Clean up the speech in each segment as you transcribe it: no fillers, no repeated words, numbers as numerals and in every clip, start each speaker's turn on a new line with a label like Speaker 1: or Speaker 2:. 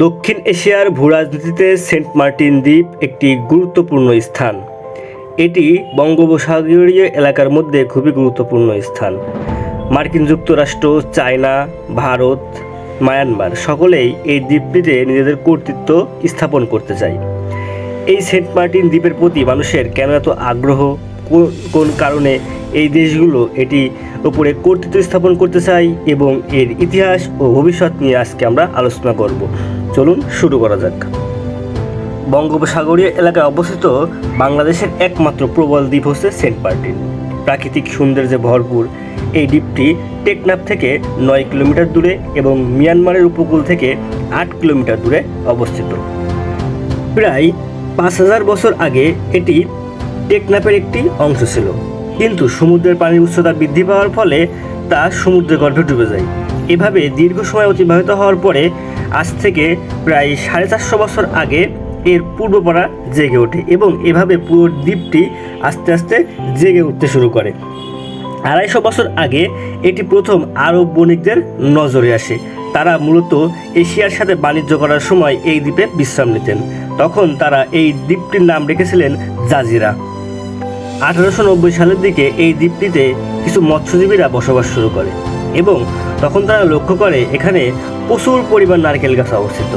Speaker 1: দক্ষিণ এশিয়ার ভূরাজনীতিতে Saint Martin দ্বীপ একটি গুরুত্বপূর্ণ স্থান। এটি বঙ্গোপসাগরীয় এলাকার মধ্যে খুবই গুরুত্বপূর্ণ স্থান। মার্কিন যুক্তরাষ্ট্র, চায়না, ভারত, মায়ানমার সকলেই এই দ্বীপটিতে নিজেদের কর্তৃত্ব স্থাপন করতে চায়। এই সেন্ট মার্টিন দ্বীপের প্রতি মানুষের কেন এত আগ্রহ, কোন কারণে এই দেশগুলো এটি উপরে কর্তৃত্ব স্থাপন করতে চায় এবং এর ইতিহাস ও ভবিষ্যৎ নিয়ে আজকে আমরা আলোচনা করব। চলুন শুরু করা যাক। বঙ্গোপসাগরীয় এলাকায় অবস্থিত বাংলাদেশের একমাত্র প্রবল দ্বীপ হচ্ছে সেন্ট মার্টিন। প্রাকৃতিক সৌন্দর্যে ভরপুর এই দ্বীপটি টেকনাফ থেকে 9 কিলোমিটার দূরে এবং মিয়ানমারের উপকূল থেকে 8 কিলোমিটার দূরে অবস্থিত। প্রায় 5000 বছর আগে এটি টেকনাফের একটি অংশ ছিল, কিন্তু সমুদ্রের পানির উচ্চতা বৃদ্ধি পাওয়ার ফলে তা সমুদ্রের গর্ভে ডুবে যায়। এভাবে দীর্ঘ সময় অতিবাহিত হওয়ার পরে আজ থেকে প্রায় 450 বছর আগে এর পূর্বপাড়া জেগে ওঠে এবং এভাবে পুরো দ্বীপটি আস্তে আস্তে জেগে উঠতে শুরু করে। 250 বছর আগে এটি প্রথম আরব বণিকদের নজরে আসে। তারা মূলত এশিয়ার সাথে বাণিজ্য করার সময় এই দ্বীপে বিশ্রাম নিতেন। তখন তারা এই দ্বীপটির নাম রেখেছিলেন জাজিরা। 1890 সালের দিকে এই দ্বীপটিতে কিছু মৎস্যজীবীরা বসবাস শুরু করে এবং তখন তারা লক্ষ্য করে এখানে প্রচুর পরিমাণ নারকেল গাছ অবস্থিত।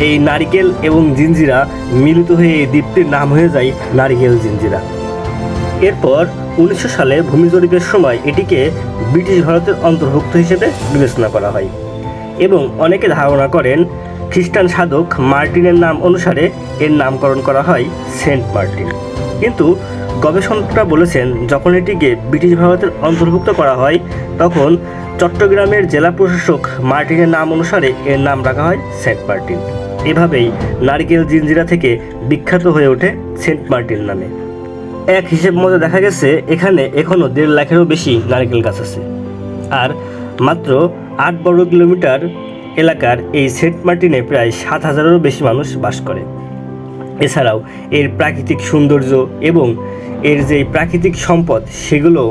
Speaker 1: এই নারিকেল এবং জিঞ্জিরা মিলিত হয়ে এই দ্বীপটির নাম হয়ে যায় নারিকেল জিঞ্জিরা। এরপর 1900 সালে ভূমি জরিপের সময় এটিকে ব্রিটিশ ভারতের অন্তর্ভুক্ত হিসেবে বিবেচনা করা হয় এবং অনেকে ধারণা করেন খ্রিস্টান সাধক মার্টিনের নাম অনুসারে এর নামকরণ করা হয় সেন্ট মার্টিন। কিন্তু গবেষকরা বলেছেন যখন এটিকে ব্রিটিশ ভারতের অন্তর্ভুক্ত করা হয় তখন চট্টগ্রামের জেলা প্রশাসক মার্টিনের নাম অনুসারে এর নাম রাখা হয় সেন্ট মার্টিন। এভাবেই নারকেল জিঞ্জিরা থেকে বিখ্যাত হয়ে ওঠে সেন্ট মার্টিন নামে। এক হিসেব মতো দেখা গেছে এখানে এখনও 1.5 লাখেরও বেশি নারকেল গাছ আছে। আর মাত্র 8 বর্গ কিলোমিটার এলাকার এই সেন্ট মার্টিনে প্রায় 7000-এরও বেশি মানুষ বাস করে। এছাড়াও এর প্রাকৃতিক সৌন্দর্য এবং এর যে প্রাকৃতিক সম্পদ সেগুলো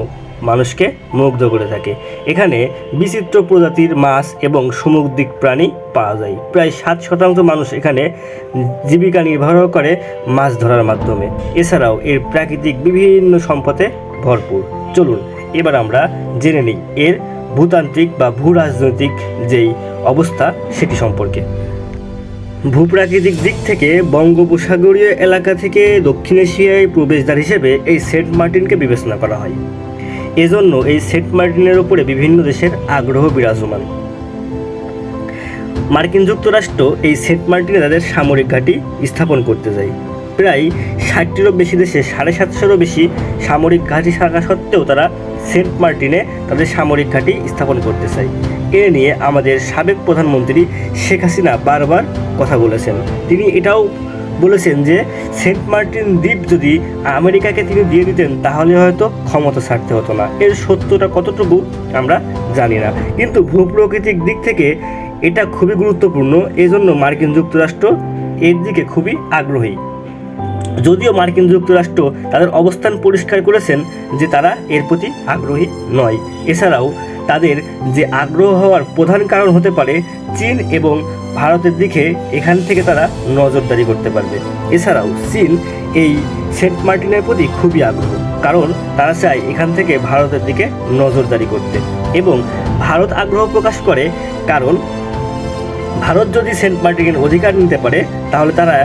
Speaker 1: মানুষকে মুগ্ধ করে থাকে। এখানে বিচিত্র প্রজাতির মাছ এবং সামুদ্রিক প্রাণী পাওয়া যায়। প্রায় 7% মানুষ এখানে জীবিকা নির্বাহ করে মাছ ধরার মাধ্যমে। এছাড়াও এর প্রাকৃতিক বিভিন্ন সম্পদে ভরপুর। চলুন এবার আমরা জেনে নিই এর ভূতান্ত্রিক বা ভূরাজনৈতিক যেই অবস্থা সেটি সম্পর্কে। ভূপ্রাকৃতিক দিক থেকে বঙ্গোপসাগরীয় এলাকা থেকে দক্ষিণ এশিয়ায় প্রবেশদ্বার হিসেবে এই সেন্ট মার্টিনকে বিবেচনা করা হয়। এজন্য এই সেন্ট মার্টিনের উপরে বিভিন্ন দেশের আগ্রহ বিরাজমান। মার্কিন যুক্তরাষ্ট্র এই সেন্ট মার্টিনে তাদের সামরিক ঘাঁটি স্থাপন করতে যায়। প্রায় 60টিরও বেশি দেশে 750-এরও বেশি সামরিক ঘাঁটি থাকা সত্ত্বেও তারা সেন্ট মার্টিনে তাদের সামরিক ঘাঁটি স্থাপন করতে চায়। এ নিয়ে আমাদের সাবেক প্রধানমন্ত্রী শেখ হাসিনা বারবার কথা বলেছেন। তিনি এটাও বলেছেন যে সেন্ট মার্টিন দ্বীপ যদি আমেরিকাকে তিনি দিয়ে দিতেন তাহলে হয়তো ক্ষমতা ছাড়তে হতো না। এর সত্যটা কতটুকু আমরা জানি না, কিন্তু ভূপ্রাকৃতিক দিক থেকে এটা খুবই গুরুত্বপূর্ণ। এজন্য মার্কিন যুক্তরাষ্ট্র এর দিকে খুবই আগ্রহী। যদিও মার্কিন যুক্তরাষ্ট্র তাদের অবস্থান পরিষ্কার করেছেন যে তারা এর প্রতি আগ্রহী নয়। এছাড়াও তাদের যে আগ্রহ হওয়ার প্রধান কারণ হতে পারে চীন এবং ভারতের দিকে এখান থেকে তারা নজরদারি করতে পারবে। এছাড়াও চীন এই সেন্ট মার্টিনের প্রতি খুবই আগ্রহ, কারণ তারা চায় এখান থেকে ভারতের দিকে নজরদারি করতে। এবং ভারত আগ্রহ প্রকাশ করে কারণ ভারত যদি সেন্ট মার্টিনের অধিকার নিতে পারে তাহলে তারা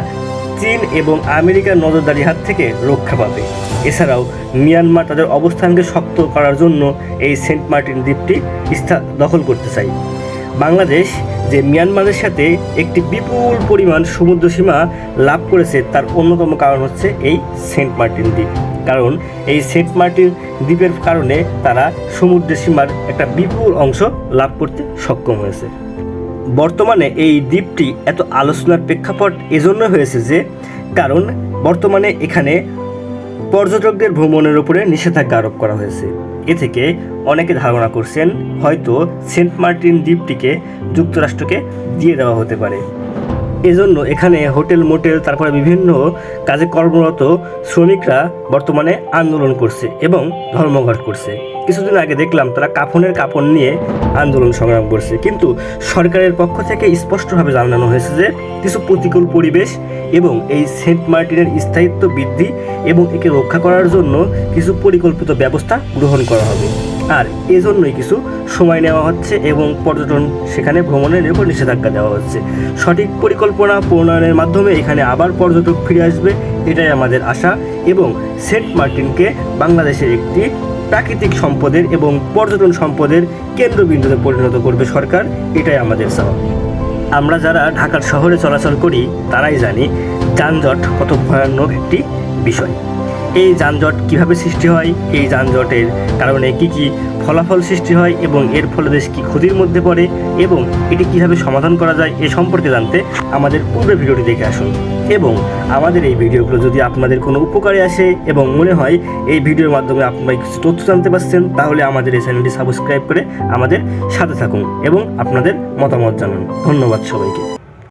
Speaker 1: চীন এবং আমেরিকার নজরদারির হাত থেকে রক্ষা পাবে। এছাড়াও মিয়ানমার তাদের অবস্থানকে শক্ত করার জন্য এই সেন্ট মার্টিন দ্বীপটি দখল করতে চায়। বাংলাদেশ যে মিয়ানমারের সাথে একটি বিপুল পরিমাণ সমুদ্র সীমা লাভ করেছে তার অন্যতম কারণ হচ্ছে এই সেন্ট মার্টিন দ্বীপ। কারণ এই সেন্ট মার্টিন দ্বীপের কারণে তারা সমুদ্র সীমার একটা বিপুল অংশ লাভ করতে সক্ষম হয়েছে। বর্তমানে এই দ্বীপটি এত আলোচনার প্রেক্ষাপট এজন্য হয়েছে যে কারণ বর্তমানে এখানে পর্যটকদের ভ্রমণের উপরে নিষেধাজ্ঞা আরোপ করা হয়েছে। এ থেকে অনেকে ধারণা করছেন হয়তো সেন্ট মার্টিন দ্বীপটিকে যুক্তরাষ্ট্রকে দিয়ে দেওয়া হতে পারে। এজন্য এখানে হোটেল, মোটেল, তারপরে বিভিন্ন কাজে কর্মরত শ্রমিকরা বর্তমানে আন্দোলন করছে এবং ধর্মঘট করছে। কিছুদিন আগে দেখলাম তারা কাফনের কাপড় নিয়ে আন্দোলন সংগ্রাম করছে, কিন্তু সরকারের পক্ষ থেকে স্পষ্টভাবে জানানো হয়েছে যে কিছু প্রতিকূল পরিবেশ এবং এই সেন্ট মার্টিনের স্থায়িত্ব বৃদ্ধি এবং একে রক্ষা করার জন্য কিছু পরিকল্পিত ব্যবস্থা গ্রহণ করা হবে। আর এজন্যই কিছু সময় নেওয়া হচ্ছে এবং পর্যটন সেখানে ভ্রমণের উপর নিষেধাজ্ঞা দেওয়া হচ্ছে। সঠিক পরিকল্পনা প্রণয়নের মাধ্যমে এখানে আবার পর্যটক ফিরে আসবে, এটাই আমাদের আশা, এবং সেন্ট মার্টিনকে বাংলাদেশের একটি প্রাকৃতিক সম্পদের এবং পর্যটন সম্পদের কেন্দ্রবিন্দুতে পরিণত করবে সরকার, এটাই আমাদের চাওয়া। আমরা যারা ঢাকার শহরে চলাচল করি তারাই জানি যানজট কত ভয়ানক একটি বিষয়। এই যানজট কিভাবে সৃষ্টি হয়, এই যানজটের কারণে কি কি ফলাফল সৃষ্টি হয় এবং এর ফলে দেশ কী ক্ষতির মধ্যে পড়ে এবং এটি কিভাবে সমাধান করা যায় এ সম্পর্কে জানতে আমাদের পূর্বের ভিডিওটি দেখে আসুন। এবং আমাদের এই ভিডিওগুলো যদি আপনাদের কোনো উপকারে আসে এবং মনে হয় এই ভিডিওর মাধ্যমে আপনারা কিছু তথ্য জানতে পারছেন, তাহলে আমাদের এই চ্যানেলটি সাবস্ক্রাইব করে আমাদের সাথে থাকুন এবং আপনাদের মতামত জানান। ধন্যবাদ সবাইকে।